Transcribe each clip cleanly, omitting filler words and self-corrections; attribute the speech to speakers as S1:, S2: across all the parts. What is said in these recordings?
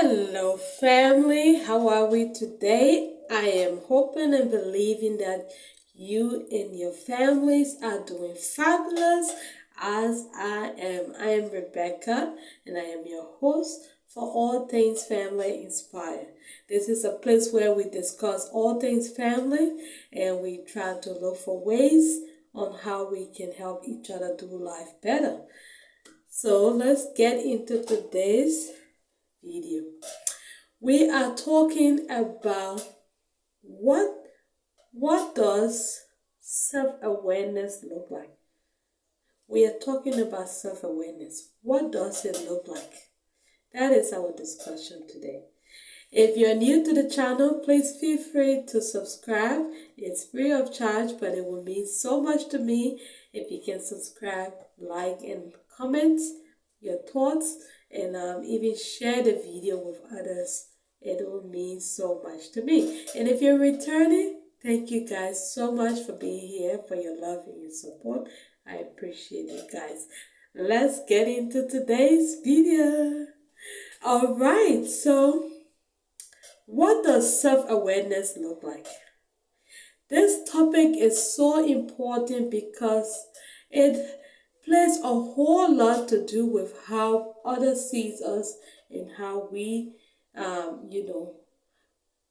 S1: Hello, family. How are we today? I am hoping and believing that you and your families are doing fabulous as I am. I am Rebecca and I am your host for All Things Family Inspired. This is a place where we discuss all things family and we try to look for ways on how we can help each other do life better. So let's get into today's video. We are talking about what does self-awareness look like? We are talking about self-awareness. What does it look like? That is our discussion today. If you're new to the channel, please feel free to subscribe. It's free of charge, but it will mean so much to me if you can subscribe, like, and comment your thoughts, and even share the video with others. It will mean so much to me. And if you're returning, thank you guys so much for being here, for your love and your support. I appreciate it, guys. Let's get into today's video. All right, so what does self-awareness look like? This topic is so important because it plays a whole lot to do with how others sees us and how we,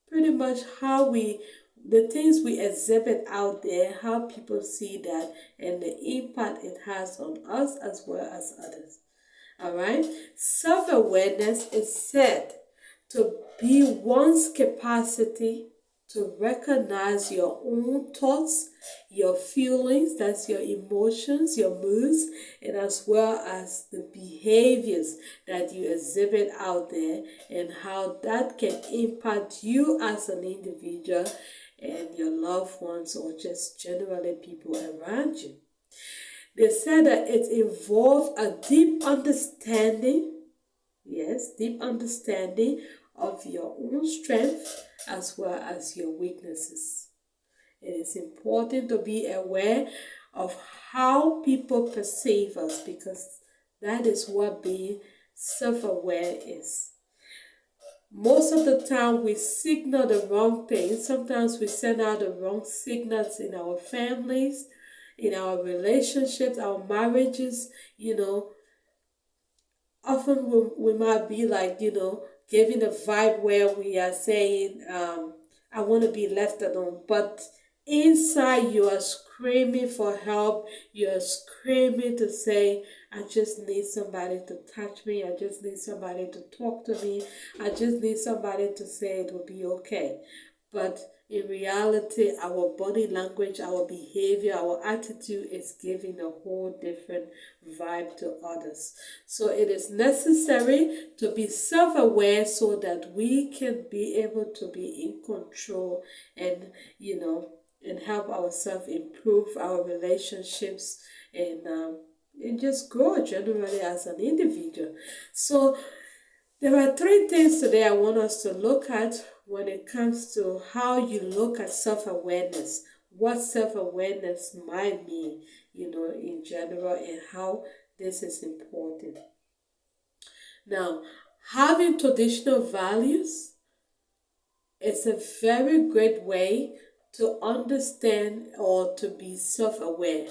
S1: pretty much how the things we exhibit out there, how people see that, and the impact it has on us as well as others. All right? Self-awareness is said to be one's capacity to recognize your own thoughts, your feelings, that's your emotions, your moods, and as well as the behaviors that you exhibit out there and how that can impact you as an individual and your loved ones or just generally people around you. They said that it involves a deep understanding, yes, deep understanding of your own strength as well as your weaknesses. It is important to be aware of how people perceive us because that is what being self-aware is. Most of the time we signal the wrong things. Sometimes we send out the wrong signals in our families, in our relationships, our marriages, often we might be like, giving a vibe where we are saying, I want to be left alone. But inside you are screaming for help. You are screaming to say, I just need somebody to touch me. I just need somebody to talk to me. I just need somebody to say it will be okay. But in reality, our body language, our behavior, our attitude is giving a whole different vibe to others. So it is necessary to be self-aware so that we can be able to be in control and, and help ourselves improve our relationships and just grow generally as an individual. So there are three things today I want us to look at when it comes to how you look at self-awareness, what self-awareness might mean, in general, and how this is important. Now, having traditional values is a very great way to understand or to be self-aware.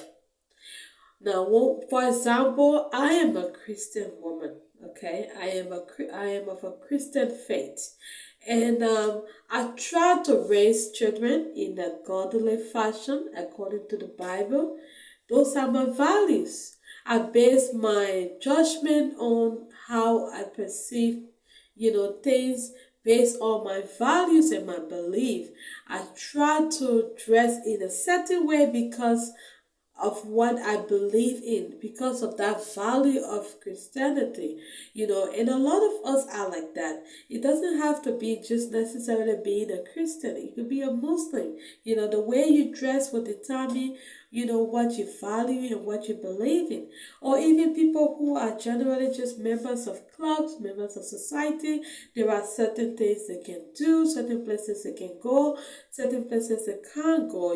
S1: Now, for example, I am a Christian woman. Okay, I am of a Christian faith, and I try to raise children in a godly fashion according to the Bible. Those are my values. I base my judgment on how I perceive, things based on my values and my belief. I try to dress in a certain way because of what I believe in, because of that value of Christianity, and a lot of us are like that. It doesn't have to be just necessarily being a Christian. It could be a Muslim. The way you dress will determine, what you value and what you believe in. Or even people who are generally just members of clubs, members of society. There are certain things they can do, certain places they can go, certain places they can't go,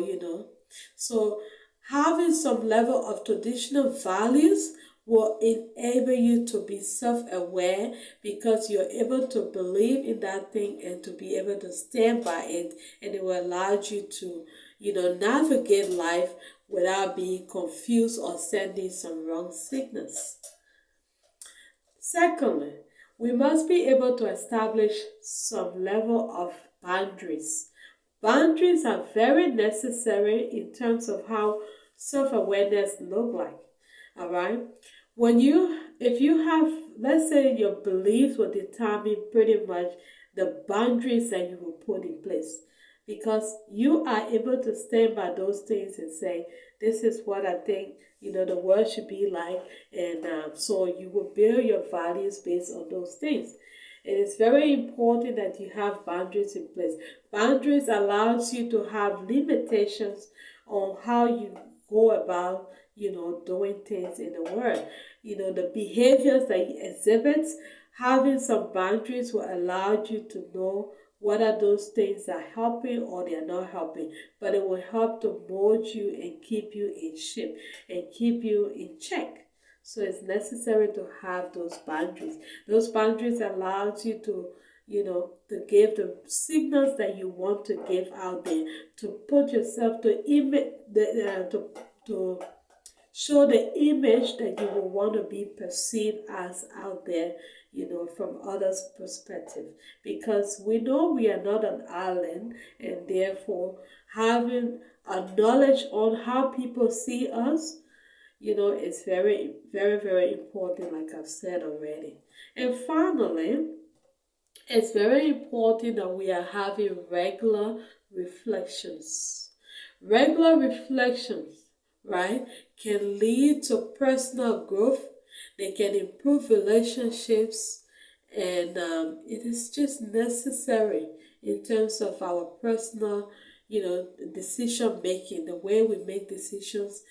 S1: So having some level of traditional values will enable you to be self-aware, because you're able to believe in that thing and to be able to stand by it, and it will allow you to, navigate life without being confused or sending some wrong signals. Secondly, we must be able to establish some level of boundaries. Boundaries are very necessary in terms of how self-awareness look like. All right. If you have, let's say your beliefs will determine pretty much the boundaries that you will put in place, because you are able to stand by those things and say, this is what I think, the world should be like. And so you will build your values based on those things. It is very important that you have boundaries in place. Boundaries allows you to have limitations on how you go about, doing things in the world. The behaviors that you exhibit, having some boundaries will allow you to know whether those things are helping or they are not helping. But it will help to mold you and keep you in shape and keep you in check. So it's necessary to have those boundaries. Those boundaries allows you to, to give the signals that you want to give out there, to put yourself to show the image that you will want to be perceived as out there, from others' perspective. Because we know we are not an island, and therefore having a knowledge on how people see us, is very, very, very important, like I've said already. And finally, it's very important that we are having regular reflections. Regular reflections, right, can lead to personal growth. They can improve relationships, and it is just necessary in terms of our personal, decision making. The way we make decisions,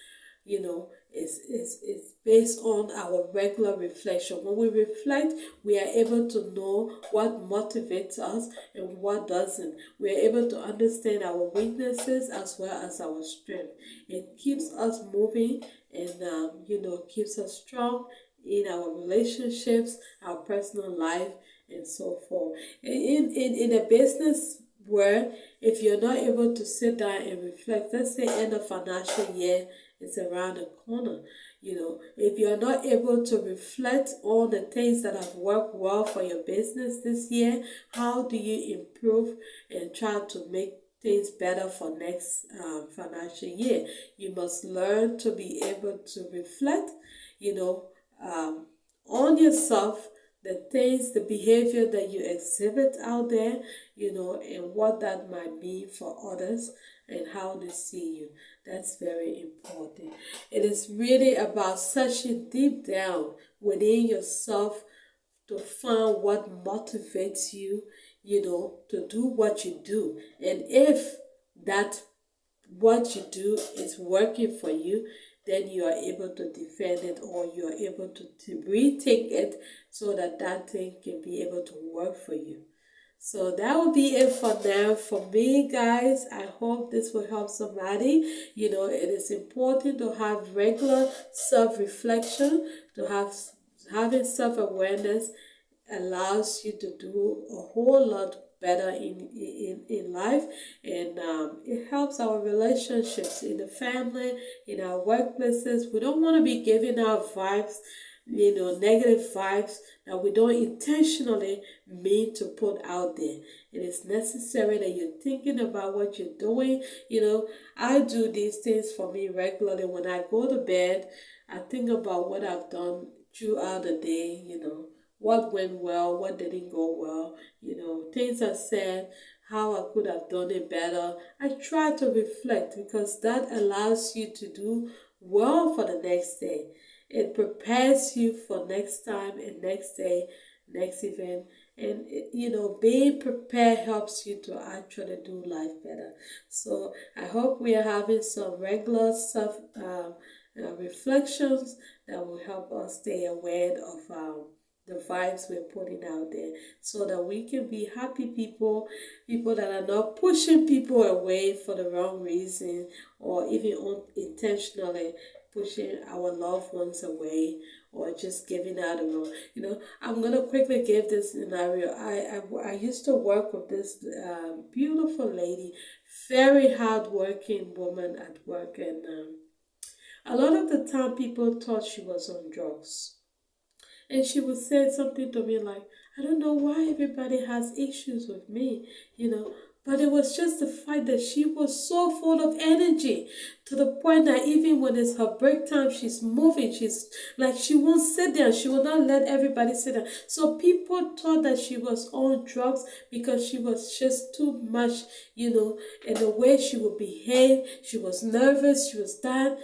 S1: is based on our regular reflection. When we reflect, we are able to know what motivates us and what doesn't. We are able to understand our weaknesses as well as our strength. It keeps us moving, and keeps us strong in our relationships, our personal life, and so forth. In a business where, if you're not able to sit down and reflect, let's say end of financial year is around the corner, if you're not able to reflect on the things that have worked well for your business this year, how do you improve and try to make things better for next financial year? You must learn to be able to reflect, on yourself, the things, the behavior that you exhibit out there, and what that might mean for others and how they see you. That's very important. It is really about searching deep down within yourself to find what motivates you, to do what you do. And if that what you do is working for you, then you are able to defend it, or you are able to rethink it so that that thing can be able to work for you. So that will be it for now for me, guys. I hope this will help somebody. It is important to have regular self-reflection, to having self-awareness allows you to do a whole lot better in life, and it helps our relationships in the family, in our workplaces. We don't want to be giving out vibes, negative vibes that we don't intentionally mean to put out there. It is necessary that you're thinking about what you're doing. I do these things for me regularly. When I go to bed, I think about what I've done throughout the day, what went well, what didn't go well, things I said, how I could have done it better. I try to reflect, because that allows you to do well for the next day. It prepares you for next time and next day, next event. And, being prepared helps you to actually do life better. So I hope we are having some regular self reflections that will help us stay aware of the vibes we're putting out there, so that we can be happy people that are not pushing people away for the wrong reason, or even intentionally pushing our loved ones away, or just giving out a role. I'm gonna quickly give this scenario. I used to work with this beautiful lady, very hardworking woman at work, and a lot of the time people thought she was on drugs. And she would say something to me like, I don't know why everybody has issues with me, you know. But it was just the fact that she was so full of energy to the point that even when it's her break time, she's moving. She's like, she won't sit there. She will not let everybody sit there. So people thought that she was on drugs because she was just too much, in the way she would behave. She was nervous. She was that,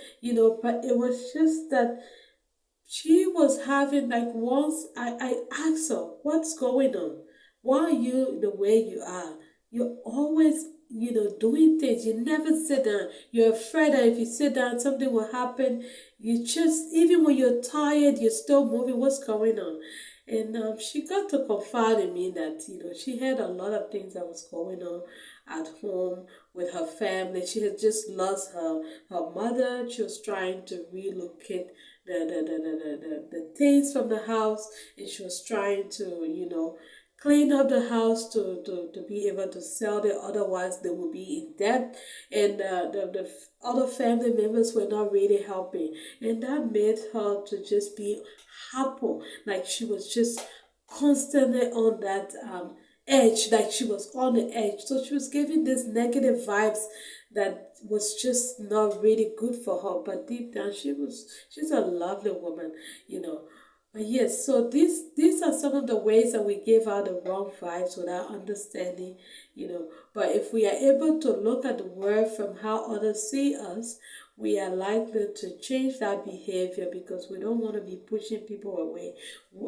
S1: but it was just that she was having, like, once I asked her, what's going on? Why are you the way you are? You're always, doing things. You never sit down. You're afraid that if you sit down, something will happen. You just, even when you're tired, you're still moving. What's going on? And she got to confide in me that, she had a lot of things that was going on at home with her family. She had just lost her mother. She was trying to relocate the things from the house, and she was trying to, clean up the house to be able to sell it. Otherwise, they would be in debt. And the other family members were not really helping. And that made her to just be happy. Like she was just constantly on that edge, like she was on the edge. So she was giving these negative vibes that was just not really good for her. But deep down, she's a lovely woman, you know. But yes, so these are some of the ways that we give out the wrong vibes without understanding, But if we are able to look at the word from how others see us, we are likely to change that behavior because we don't want to be pushing people away.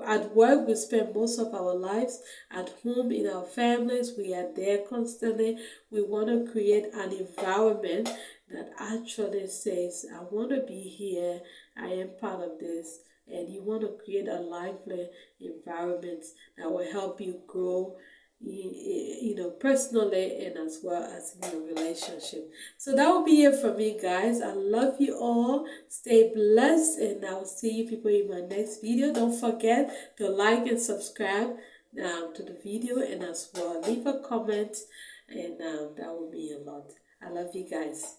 S1: At work, we spend most of our lives. At home, in our families, we are there constantly. We want to create an environment that actually says, I want to be here, I am part of this. And you want to create a lively environment that will help you grow, personally and as well as in your relationship. So that will be it for me, guys. I love you all. Stay blessed, and I will see you people in my next video. Don't forget to like and subscribe to the video, and as well leave a comment, and that will be a lot. I love you guys.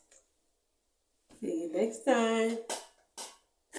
S1: See you next time.